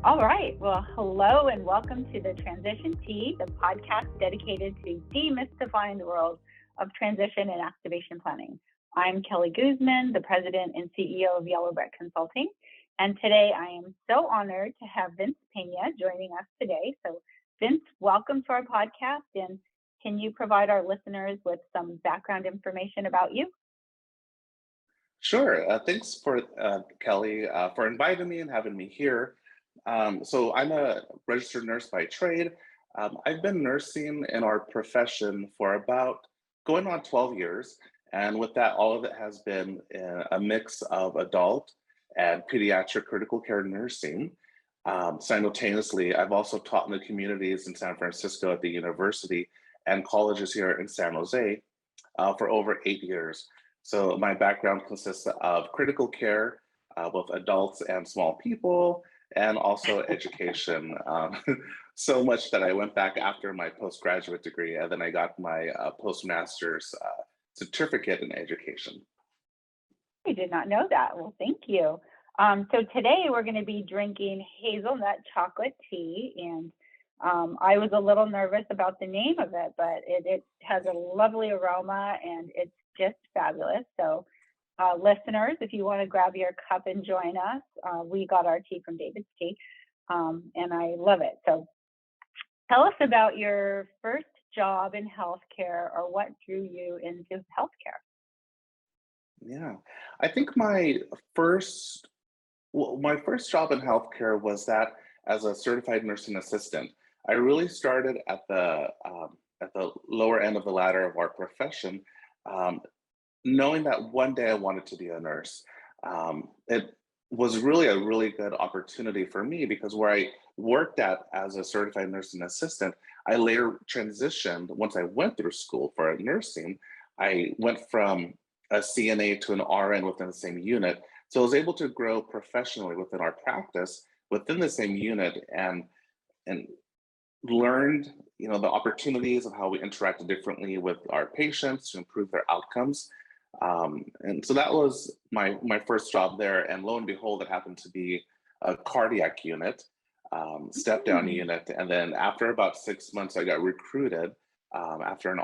All right. Well, hello and welcome to the Transition Tea, the podcast dedicated to demystifying the world of transition and activation planning. I'm Kelly Guzman, the president and CEO of Yellow Brick Consulting. And today I am so honored to have Vince Pena joining us today. So, Vince, welcome to our podcast. And can you provide our listeners with some background information about you? Sure. Thanks for Kelly for inviting me and having me here. So I'm a registered nurse by trade. I've been nursing in our profession for about going on 12 years. And with that, all of it has been a mix of adult and pediatric critical care nursing. Simultaneously, I've also taught in the communities in San Francisco at the university and colleges here in San Jose for over 8 years. So my background consists of critical care, both adults and small people, and also education. So much that I went back after my postgraduate degree, and then I got my postmaster's certificate in education. I did not know that. Well, thank you. So today we're going to be drinking hazelnut chocolate tea, and I was a little nervous about the name of it, but it has a lovely aroma and it's just fabulous. So, listeners, if you want to grab your cup and join us, we got our tea from David's Tea, and I love it. So, tell us about your first job in healthcare or what drew you into healthcare. Yeah, I think first my first job in healthcare was that as a certified nursing assistant. I really started at the lower end of the ladder of our profession, um, knowing that one day I wanted to be a nurse. It was really a really good opportunity for me because where I worked at as a certified nursing assistant, I later transitioned once I went through school for nursing. I went from a CNA to an RN within the same unit. So I was able to grow professionally within our practice within the same unit and learned the opportunities of how we interact differently with our patients to improve their outcomes. And so that was my first job there, and lo and behold it happened to be a cardiac unit, step down Mm. unit. And then after about 6 months I got recruited, after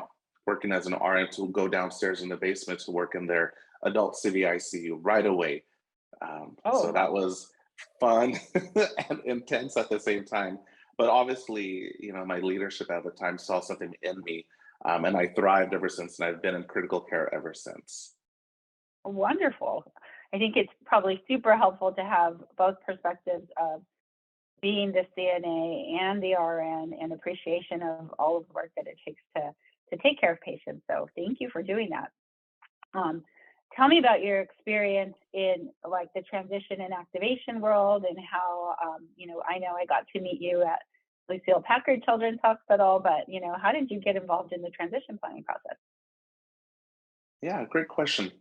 working as an RN, to go downstairs in the basement to work in their adult CVICU right away. Oh, So that wow. was fun and intense at the same time. But obviously, my leadership at the time saw something in me, and I thrived ever since, and I've been in critical care ever since. Wonderful. I think it's probably super helpful to have both perspectives of being the CNA and the RN and appreciation of all of the work that it takes to take care of patients. So thank you for doing that. Um, Tell me about your experience in like the transition and activation world and how, I know I got to meet you at Lucille Packard Children's Hospital, but, how did you get involved in the transition planning process? Yeah, great question.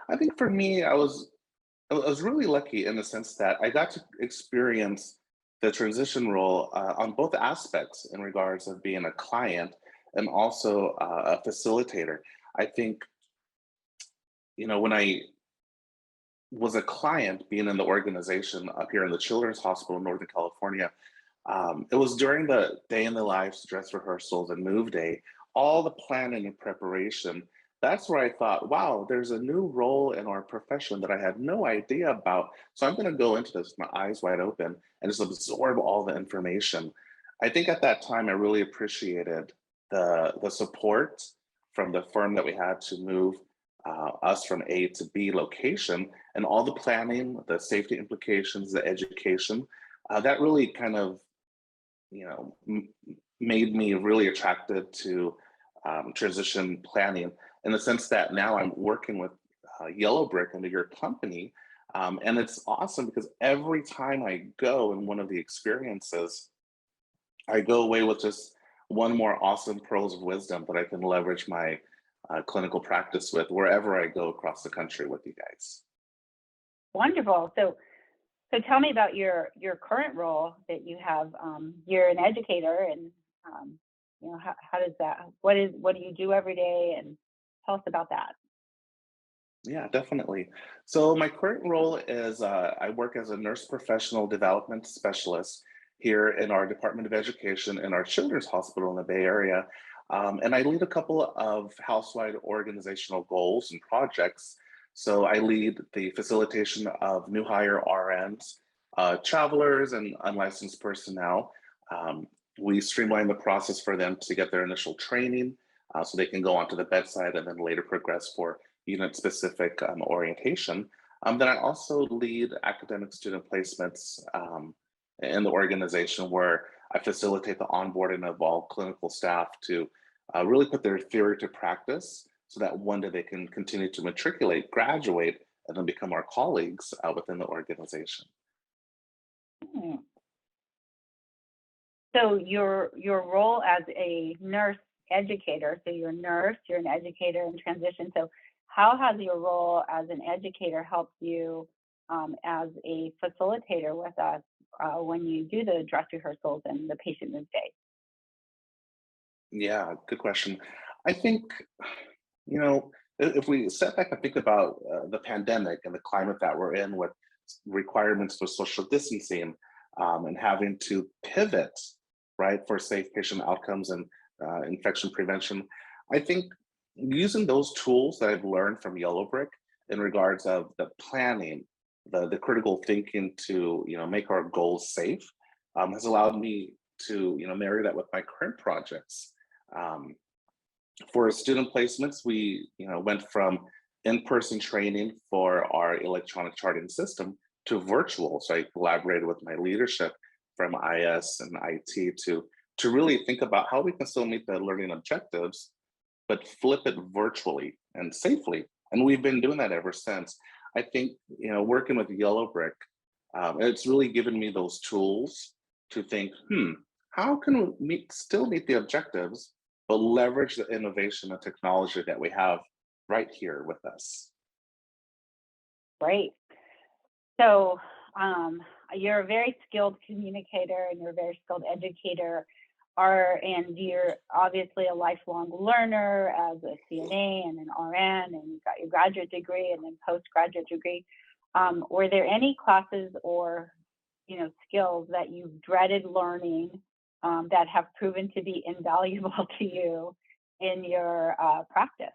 I think for me, I was really lucky in the sense that I got to experience the transition role on both aspects in regards of being a client and also a facilitator. I think, when I was a client being in the organization up here in the Children's Hospital in Northern California, it was during the day in the lives, dress rehearsals, and move day, all the planning and preparation. That's where I thought, wow, there's a new role in our profession that I had no idea about. So I'm going to go into this with my eyes wide open and just absorb all the information. I think at that time, I really appreciated the support from the firm that we had to move us from A to B location, and all the planning, the safety implications, the education. That really kind of you know, m- made me really attracted to transition planning in the sense that now I'm working with Yellow Brick under your company. And it's awesome because every time I go in one of the experiences, I go away with just one more awesome pearls of wisdom that I can leverage my clinical practice with wherever I go across the country with you guys. Wonderful. So tell me about your current role that you have. You're an educator, and how does that? What do you do every day? And tell us about that. Yeah, definitely. So my current role is I work as a nurse professional development specialist here in our Department of Education in our children's hospital in the Bay Area. And I lead a couple of house-wide organizational goals and projects. So I lead the facilitation of new hire RNs, travelers, and unlicensed personnel. We streamline the process for them to get their initial training so they can go onto the bedside and then later progress for unit-specific orientation. Then I also lead academic student placements in the organization where I facilitate the onboarding of all clinical staff to really put their theory to practice so that one day they can continue to matriculate, graduate, and then become our colleagues within the organization. Hmm. So your role as a nurse educator, so you're a nurse, you're an educator in transition. So how has your role as an educator helped you as a facilitator with us when you do the dress rehearsals and the patient move day? Yeah, good question. I think, you know, if we step back and think about the pandemic and the climate that we're in with requirements for social distancing and having to pivot, right, for safe patient outcomes and infection prevention, I think using those tools that I've learned from Yellow Brick in regards of the planning, the critical thinking to, make our goals safe has allowed me to, marry that with my current projects. Um, for student placements, we went from in-person training for our electronic charting system to virtual. So I collaborated with my leadership from IS and IT to really think about how we can still meet the learning objectives, but flip it virtually and safely. And we've been doing that ever since. I think working with Yellow Brick, it's really given me those tools to think, how can we still meet the objectives, but leverage the innovation and technology that we have right here with us. Great. So you're a very skilled communicator and you're a very skilled educator. And you're obviously a lifelong learner as a CNA and an RN, and you've got your graduate degree and then postgraduate degree. Were there any classes or skills that you've dreaded learning that have proven to be invaluable to you in your practice?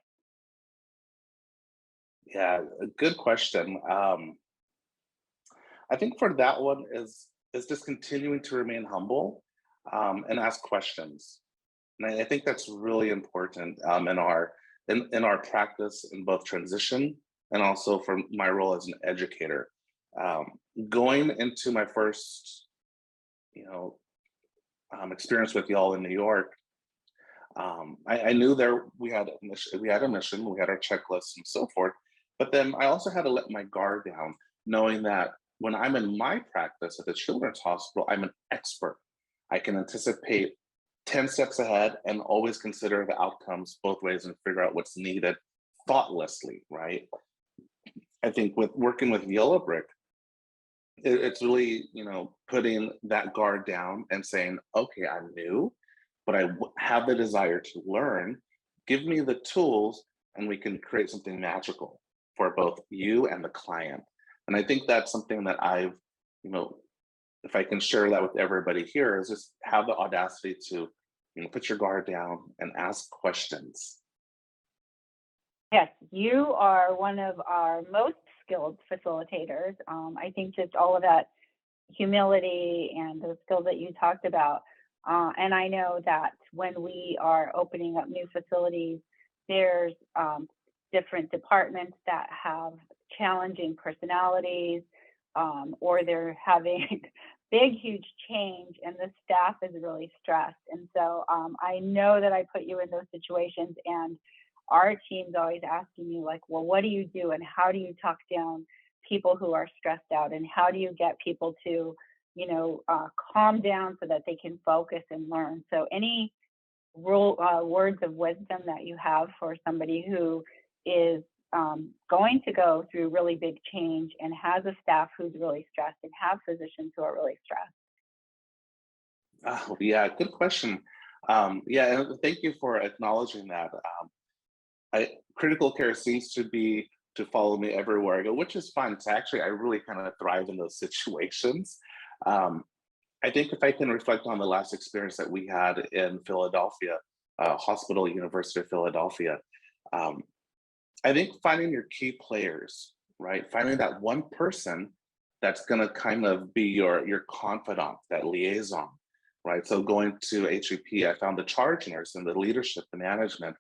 Yeah, a good question. I think for that one is just continuing to remain humble and ask questions. And I think that's really important in our practice in both transition and also from my role as an educator. Um, Going into my first, you know, experience with y'all in New York, I knew there we had a mission, we had our checklists and so forth. But then I also had to let my guard down, knowing that when I'm in my practice at the children's hospital, I'm an expert. I can anticipate 10 steps ahead and always consider the outcomes both ways and figure out what's needed thoughtlessly, right? I think with working with Yellow Brick, it's really, putting that guard down and saying, okay, I'm new, but have the desire to learn. Give me the tools and we can create something magical for both you and the client. And I think that's something that you know, if I can share that with everybody here, is just have the audacity to, put your guard down and ask questions. Yes, you are one of our most skilled facilitators. I think just all of that humility and the skills that you talked about. And I know that when we are opening up new facilities, there's different departments that have challenging personalities, or they're having big, huge change, and the staff is really stressed. And so I know that I put you in those situations, and our team's always asking you, like, well, what do you do, and how do you talk down people who are stressed out, and how do you get people to, calm down so that they can focus and learn? So any words of wisdom that you have for somebody who is going to go through really big change and has a staff who's really stressed and have physicians who are really stressed? Oh, yeah, good question. Yeah, and thank you for acknowledging that. Critical care seems to follow me everywhere I go, which is fun. It's actually I really kind of thrive in those situations. Um, I think if I can reflect on the last experience that we had in Philadelphia, Hospital University of Philadelphia, um, I think finding your key players, right? Finding that one person that's going to kind of be your confidant, that liaison, right? So going to HEP, I found the charge nurse and the leadership, the management,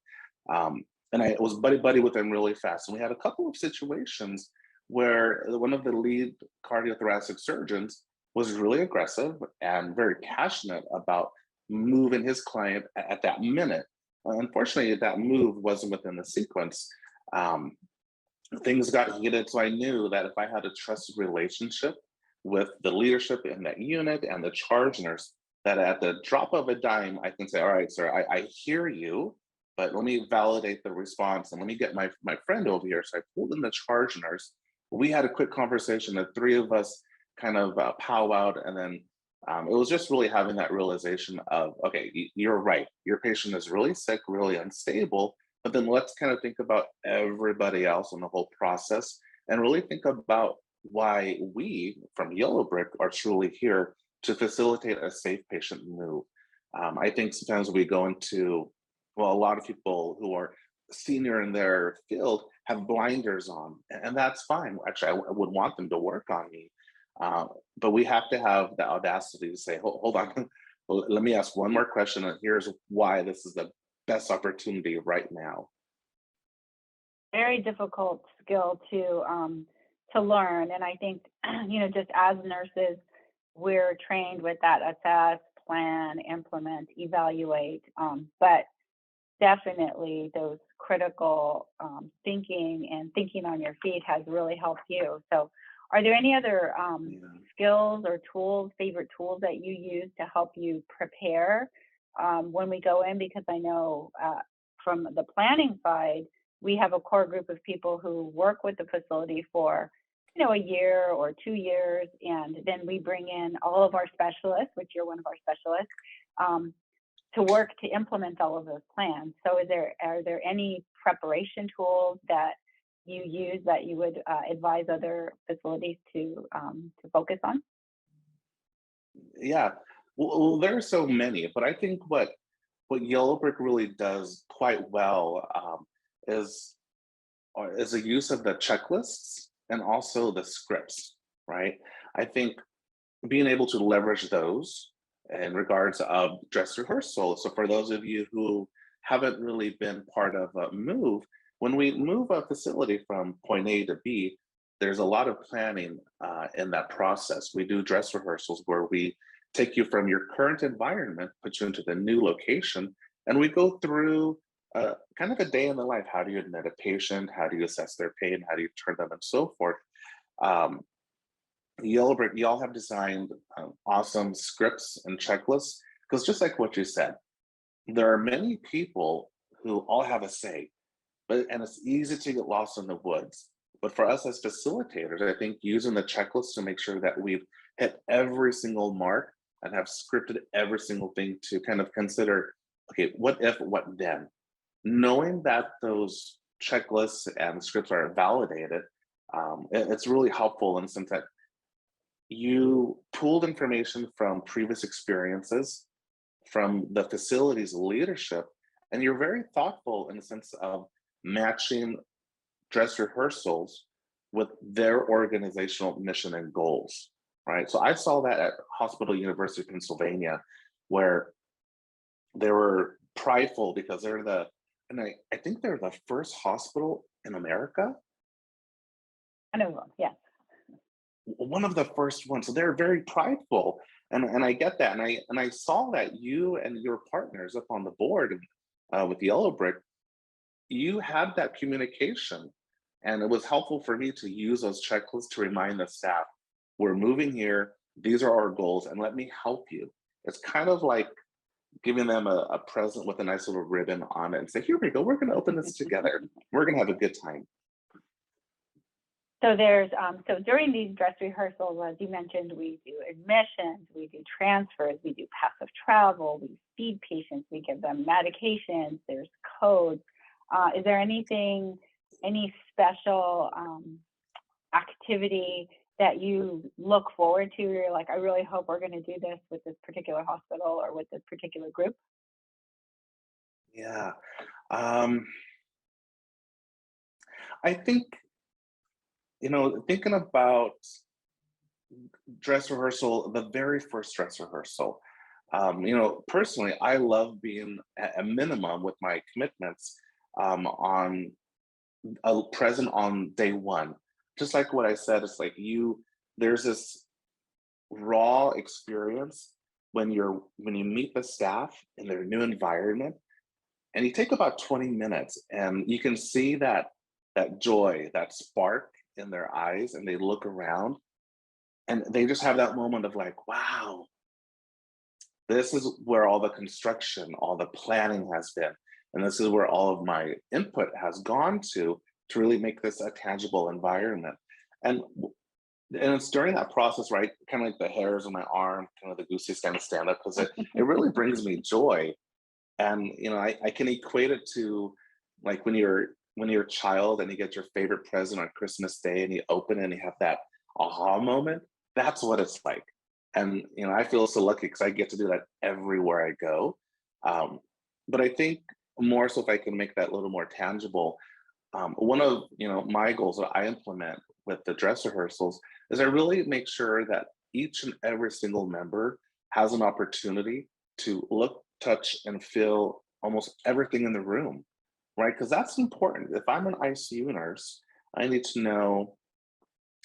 um, and I was buddy buddy with them really fast. And we had a couple of situations where one of the lead cardiothoracic surgeons was really aggressive and very passionate about moving his client at that minute. Unfortunately, that move wasn't within the sequence. Um, Things got heated, so I knew that if I had a trusted relationship with the leadership in that unit and the charge nurse, that at the drop of a dime, I can say, all right, sir, I hear you, but let me validate the response and let me get my friend over here. So I pulled in the charge nurse. We had a quick conversation. The three of us kind of powwowed, and then it was just really having that realization of, okay, you're right. Your patient is really sick, really unstable, but then let's kind of think about everybody else in the whole process and really think about why we from Yellow Brick are truly here to facilitate a safe patient move. I think sometimes we go into, well, a lot of people who are senior in their field have blinders on, and that's fine. Actually, I would want them to work on me. Uh, but we have to have the audacity to say, hold on, let me ask one more question, and here's why this is the best opportunity right now. Very difficult skill to learn. And I think, just as nurses, we're trained with that assess, plan, implement, evaluate. But definitely those critical thinking and thinking on your feet has really helped you. So are there any other Yeah. skills or tools, favorite tools that you use to help you prepare when we go in? Because I know from the planning side, we have a core group of people who work with the facility for, a year or 2 years, and then we bring in all of our specialists, which you're one of our specialists, um, to work to implement all of those plans. So are there any preparation tools that you use that you would advise other facilities to focus on? Yeah. Well, there are so many, but I think what Yellow Brick really does quite well is a use of the checklists and also the scripts, right? I think being able to leverage those in regards of dress rehearsal. So for those of you who haven't really been part of a move, when we move a facility from point A to B, there's a lot of planning in that process. We do dress rehearsals where we take you from your current environment, put you into the new location, and we go through kind of a day in the life. How do you admit a patient? How do you assess their pain? How do you turn them and so forth? Um, Yellow Brick, y'all have designed awesome scripts and checklists because just like what you said, there are many people who all have a say, but and it's easy to get lost in the woods. But for us as facilitators, I think using the checklist to make sure that we've hit every single mark and have scripted every single thing to kind of consider, okay, what if, what then? Knowing that those checklists and scripts are validated, it's really helpful in the sense that you pulled information from previous experiences, from the facility's leadership, and you're very thoughtful in the sense of matching dress rehearsals with their organizational mission and goals, right? So I saw that at Hospital University of Pennsylvania, where they were prideful because and I think they're the first hospital in America, I know, yeah. one of the first ones. So they're very prideful, and I get that, and I saw that you and your partners up on the board with Yellow Brick, you had that communication, and it was helpful for me to use those checklists to remind the staff, we're moving here. These are our goals, and let me help you. It's kind of like giving them a present with a nice little ribbon on it and say, here we go. We're going to open this together. We're going to have a good time. So there's so during these dress rehearsals, as you mentioned, we do admissions, we do transfers, we do passive travel, we feed patients, we give them medications, there's codes. Is there any special activity that you look forward to? You're like, I really hope we're going to do this with this particular hospital or with this particular group. Yeah. Um, I think, thinking about dress rehearsal, the very first dress rehearsal, personally, I love being at a minimum with my commitments on present on day one. Just like what I said, it's like there's this raw experience when you meet the staff in their new environment, and you take about 20 minutes, and you can see that joy, that spark in their eyes, and they look around, and they just have that moment of like, wow, this is where all the construction, all the planning has been. And this is where all of my input has gone to really make this a tangible environment. And and it's during that process, right? Kind of like the hairs on my arm, kind of the goosey kind of stand up, because it really brings me joy. And I can equate it to like when you're a child and you get your favorite present on Christmas Day and you open it and you have that aha moment. That's what it's like. And I feel so lucky because I get to do that everywhere I go. Um, but I think more so if I can make that a little more tangible, one of my goals that I implement with the dress rehearsals is I really make sure that each and every single member has an opportunity to look, touch, and feel almost everything in the room, right? Because that's important. If I'm an ICU nurse, I need to know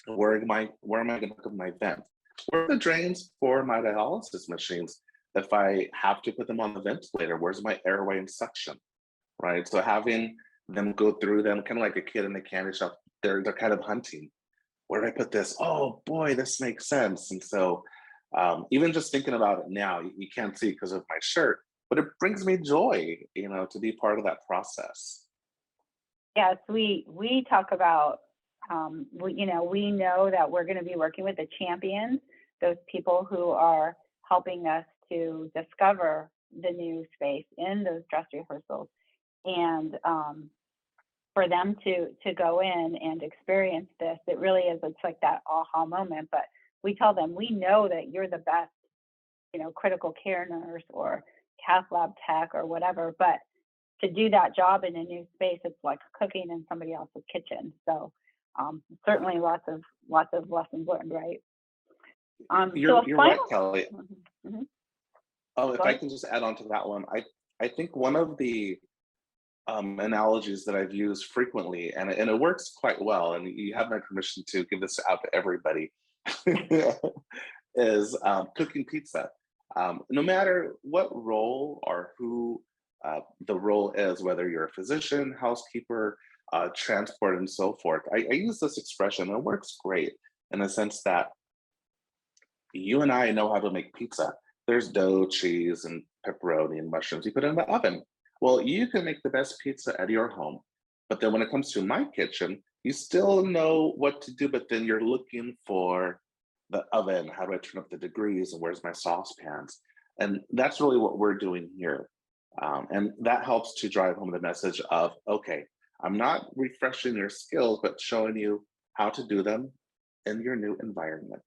where am I going to put my vent? Where are the drains for my dialysis machines? If I have to put them on the ventilator, where's my airway and suction? Right? So having them go through them, kind of like a kid in the candy shop, they're kind of hunting. Where did I put this? Oh boy, this makes sense. And so even just thinking about it now, you can't see because of my shirt, but it brings me joy, to be part of that process. Yes, we talk about, we know that we're going to be working with the champions, those people who are helping us to discover the new space in those dress rehearsals, and for them to go in and experience this. It really is. It's like that aha moment. But we tell them, we know that you're the best, critical care nurse or cath lab tech or whatever, but to do that job in a new space, it's like cooking in somebody else's kitchen. So certainly lots of lessons learned, right? So a You're right, final. Kelly. Mhm. Oh, Go if I ahead. can just add on to that one, I think one of the analogies that I've used frequently, and it works quite well, and you have my permission to give this out to everybody, is cooking pizza. No matter what role or who the role is, whether you're a physician, housekeeper, transport, and so forth, I use this expression, and it works great in the sense that you and I know how to make pizza. There's dough, cheese, and pepperoni and mushrooms. You put it in the oven. Well, you can make the best pizza at your home. But then when it comes to my kitchen, you still know what to do, but then you're looking for the oven. How do I turn up the degrees? And where's my saucepans? And that's really what we're doing here. And that helps to drive home the message of, okay, I'm not refreshing your skills, but showing you how to do them in your new environment.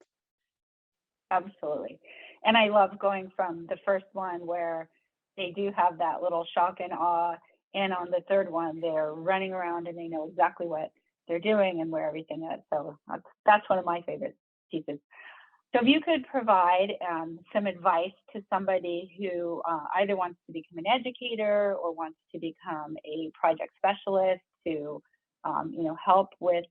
Absolutely. And I love going from the first one where they do have that little shock and awe, and on the third one, they're running around and they know exactly what they're doing and where everything is. So that's one of my favorite pieces. So if you could provide some advice to somebody who either wants to become an educator or wants to become a project specialist to, help with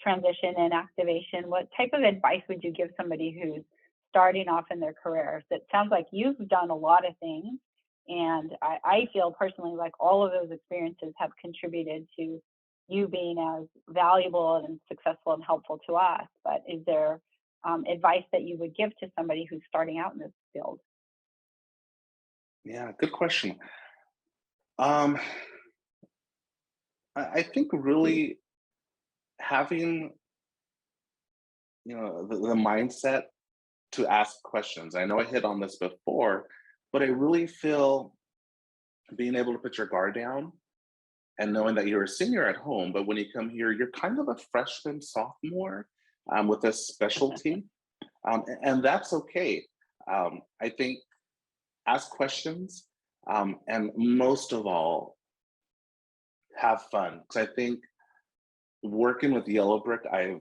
transition and activation, what type of advice would you give somebody who's starting off in their career? So it sounds like you've done a lot of things, and I feel personally like all of those experiences have contributed to you being as valuable and successful and helpful to us. But is there advice that you would give to somebody who's starting out in this field? Yeah, good question. Um, I think really having the mindset to ask questions. I know I hit on this before, but I really feel being able to put your guard down and knowing that you're a senior at home, but when you come here, you're kind of a freshman, sophomore. with a specialty, and that's okay. I think ask questions, and most of all, have fun. Because I think working with Yellow Brick, I've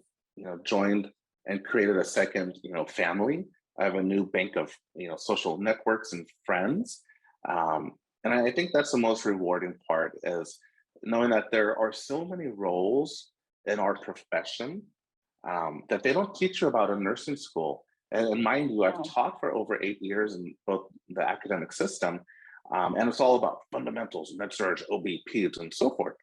joined and created a second family. I have a new bank of social networks and friends, and I think that's the most rewarding part is knowing that there are so many roles in our profession that they don't teach you about in nursing school. And mind you, I've Oh, taught for over 8 years in both the academic system, and it's all about fundamentals, med surg, OB, peds, and so forth.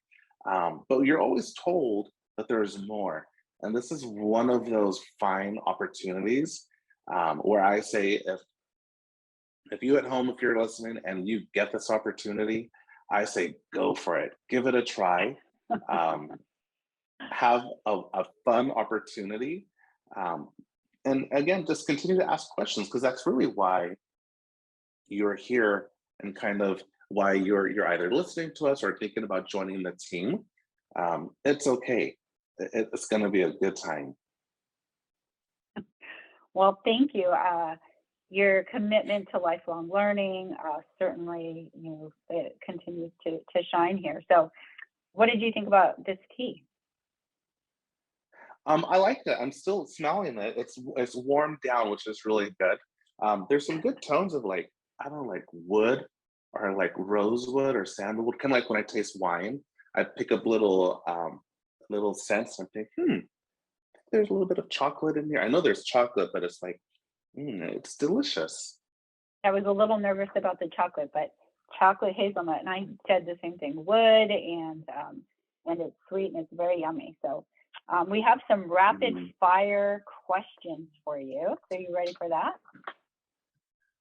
But you're always told that there's more. And this is one of those fine opportunities where I say, if you at home, if you're listening and you get this opportunity, I say go for it. Give it a try. Um, have a fun opportunity. Um, and again, just continue to ask questions because that's really why you're here and kind of why you're either listening to us or thinking about joining the team. It's okay. It's going to be a good time. well, thank you. Your commitment to lifelong learning certainly, it continues to shine here. So, what did you think about this tea? I like it. I'm still smelling it. It's warmed down, which is really good. There's some good tones of like I don't know, like wood or like rosewood or sandalwood. Kind of like when I taste wine, I pick up little scents and think, there's a little bit of chocolate in here. I know there's chocolate, but it's like, it's delicious. I was a little nervous about the chocolate, but chocolate hazelnut, and I said the same thing, wood, and it's sweet and it's very yummy. So we have some rapid Mm, fire questions for you. So you ready for that?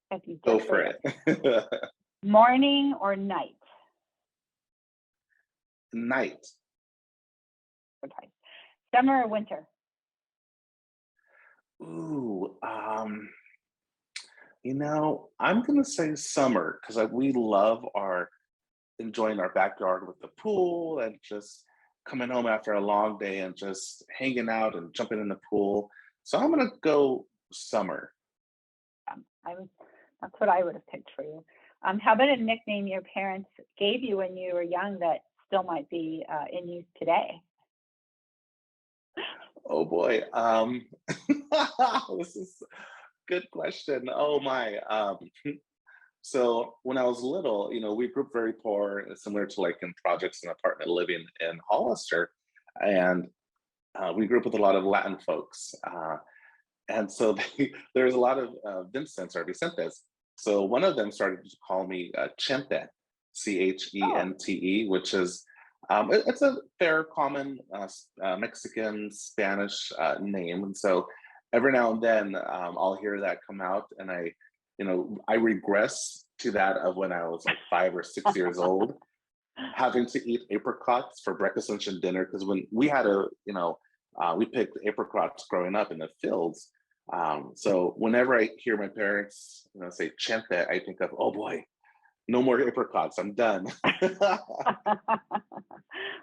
If you go just for wait. it. Morning or night? Night. Okay. Summer or winter? Ooh, I'm gonna say summer because we love our enjoying our backyard with the pool and just coming home after a long day and just hanging out and jumping in the pool. So I'm gonna go summer. I was, that's what I would have picked for you. How about a nickname your parents gave you when you were young that still might be in use today? Oh boy. This is a good question. Oh my. So when I was little, we grew up very poor, similar to like in projects and apartment living in Hollister. And we grew up with a lot of Latin folks. And so there's a lot of Vincents or Vicentes. So one of them started to call me Chente, Oh, Chente, which is it's a fair, common Mexican Spanish name. And so every now and then I'll hear that come out, and I regress to that of when I was like 5 or 6 years old, having to eat apricots for breakfast, lunch, and dinner. Because when we had we picked apricots growing up in the fields. So whenever I hear my parents, say chente, I think of, oh boy, no more apricots. I'm done.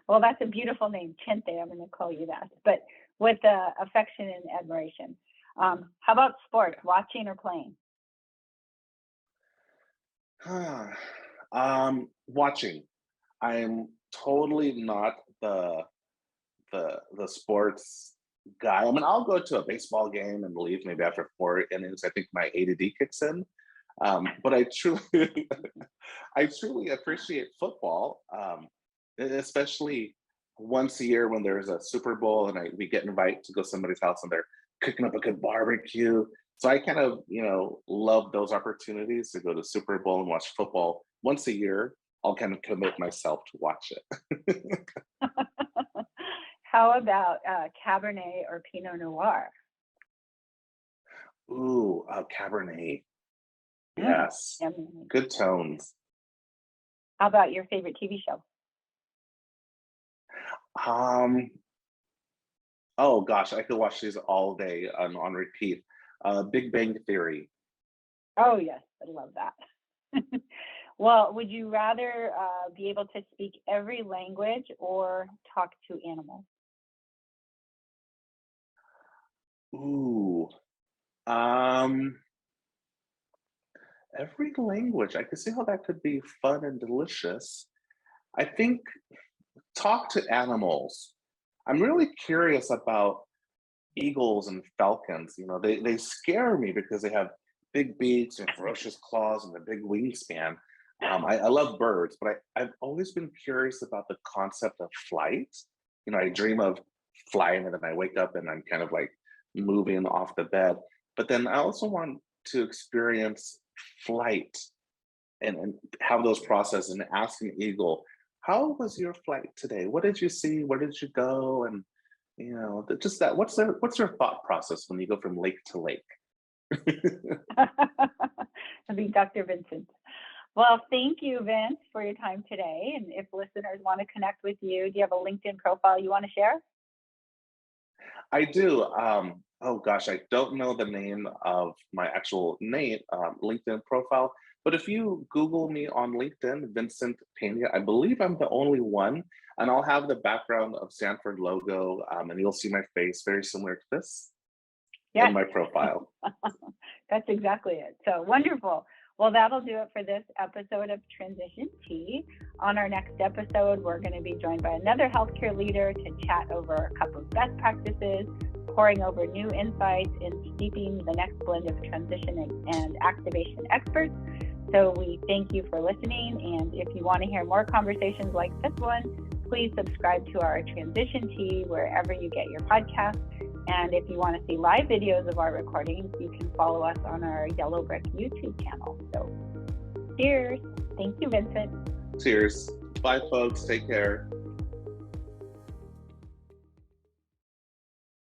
well, that's a beautiful name, Chente. I'm going to call you that, but with affection and admiration. How about sports, watching or playing? Watching. I'm totally not the sports guy. I mean, I'll go to a baseball game and leave maybe after 4 innings. I think my ADD kicks in. But I truly, I truly appreciate football, especially once a year when there's a Super Bowl and we get invited to go to somebody's house and they're cooking up a good barbecue. So I kind of, love those opportunities to go to Super Bowl and watch football once a year. I'll kind of commit myself to watch it. How about Cabernet or Pinot Noir? Ooh, Cabernet. Mm, Yes. yummy. Good tones. How about your favorite TV show? Um, oh gosh, I could watch these all day on repeat. Big Bang Theory. Oh, yes, I love that. well, would you rather be able to speak every language or talk to animals? Ooh. Um, every language. I can see how that could be fun and delicious. I think talk to animals. I'm really curious about eagles and falcons. You know, they scare me because they have big beaks and ferocious claws and a big wingspan. I love birds, but I've always been curious about the concept of flight. You know, I dream of flying and then I wake up and I'm kind of like moving off the bed. But then I also want to experience flight and have those processes and ask an eagle, how was your flight today? What did you see? Where did you go? And you know, just that. What's their thought process when you go from lake to lake? I think Dr. Vincent. Well, thank you, Vince, for your time today. And if listeners want to connect with you, do you have a LinkedIn profile you want to share? I do. Oh gosh, I don't know the name of my actual name LinkedIn profile, but if you Google me on LinkedIn, Vincent Pena, I believe I'm the only one, and I'll have the background of Sanford logo, and you'll see my face very similar to this in Yes, my profile. that's exactly it. So wonderful. Well, that'll do it for this episode of Transition Tea. On our next episode, we're going to be joined by another healthcare leader to chat over a cup of best practices, pouring over new insights, and steeping the next blend of transition and activation experts. So we thank you for listening. And if you want to hear more conversations like this one, please subscribe to our Transition Tea wherever you get your podcasts. And if you want to see live videos of our recordings, you can follow us on our Yellow Brick YouTube channel. So cheers. Thank you, Vincent. Cheers. Bye, folks. Take care.